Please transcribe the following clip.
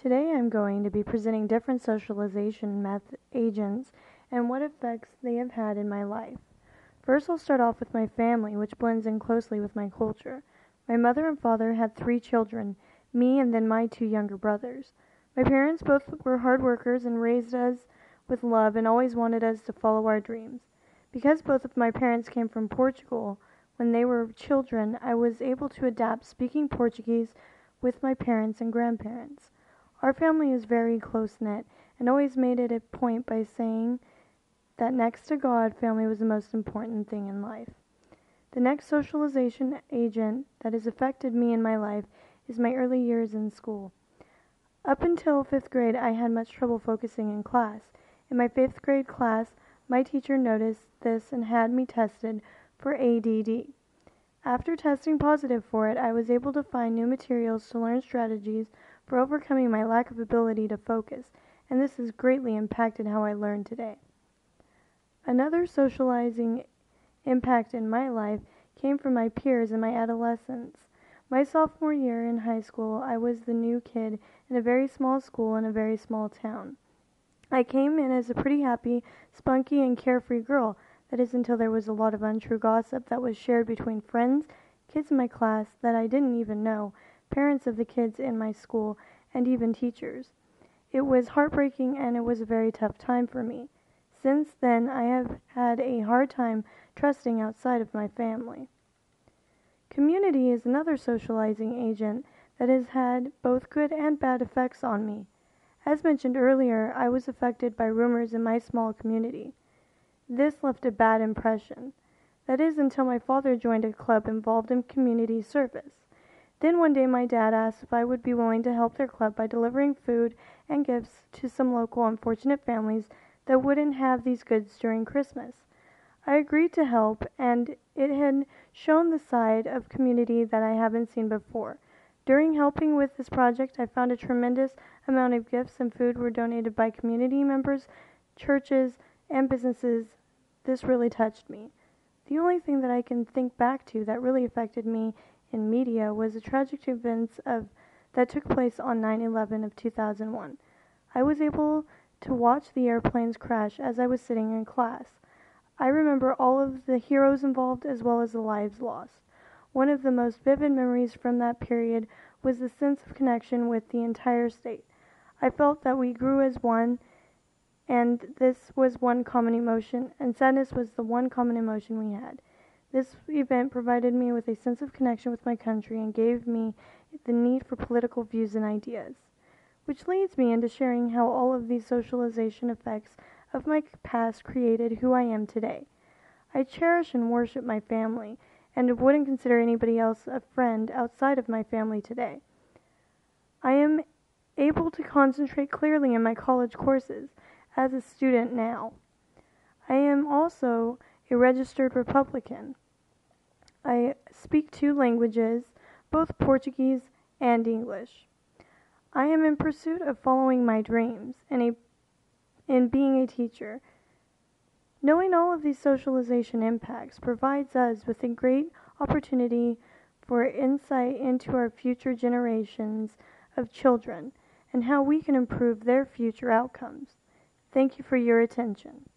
Today I'm going to be presenting different socialization agents and what effects they have had in my life. First, I'll start off with my family, which blends in closely with my culture. My mother and father had 3 children, me and then my 2 younger brothers. My parents both were hard workers and raised us with love and always wanted us to follow our dreams. Because both of my parents came from Portugal when they were children, I was able to adapt speaking Portuguese with my parents and grandparents. Our family is very close-knit and always made it a point by saying that next to God, family was the most important thing in life. The next socialization agent that has affected me in my life is my early years in school. Up until 5th grade, I had much trouble focusing in class. In my 5th grade class, my teacher noticed this and had me tested for ADD. After testing positive for it, I was able to find new materials to learn strategies for overcoming my lack of ability to focus, and this has greatly impacted how I learn today. Another socializing impact in my life came from my peers in my adolescence. My sophomore year in high school, I was the new kid in a very small school in a very small town. I came in as a pretty happy, spunky, and carefree girl. That is until there was a lot of untrue gossip that was shared between friends, kids in my class that I didn't even know, parents of the kids in my school, and even teachers. It was heartbreaking and it was a very tough time for me. Since then, I have had a hard time trusting outside of my family. Community is another socializing agent that has had both good and bad effects on me. As mentioned earlier, I was affected by rumors in my small community. This left a bad impression. That is until my father joined a club involved in community service. Then one day my dad asked if I would be willing to help their club by delivering food and gifts to some local unfortunate families that wouldn't have these goods during Christmas. I agreed to help, and it had shown the side of community that I haven't seen before. During helping with this project, I found a tremendous amount of gifts and food were donated by community members, churches, and businesses. This really touched me. The only thing that I can think back to that really affected me in media was the tragic events that took place on 9/11 of 2001. I was able to watch the airplanes crash as I was sitting in class. I remember all of the heroes involved as well as the lives lost. One of the most vivid memories from that period was the sense of connection with the entire state. I felt that we grew as one, and this was one common emotion, and sadness was the one common emotion we had. This event provided me with a sense of connection with my country and gave me the need for political views and ideas, which leads me into sharing how all of these socialization effects of my past created who I am today. I cherish and worship my family, and wouldn't consider anybody else a friend outside of my family today. I am able to concentrate clearly in my college courses as a student now. I am also a registered Republican. I speak 2 languages, both Portuguese and English. I am in pursuit of following my dreams and being a teacher. Knowing all of these socialization impacts provides us with a great opportunity for insight into our future generations of children and how we can improve their future outcomes. Thank you for your attention.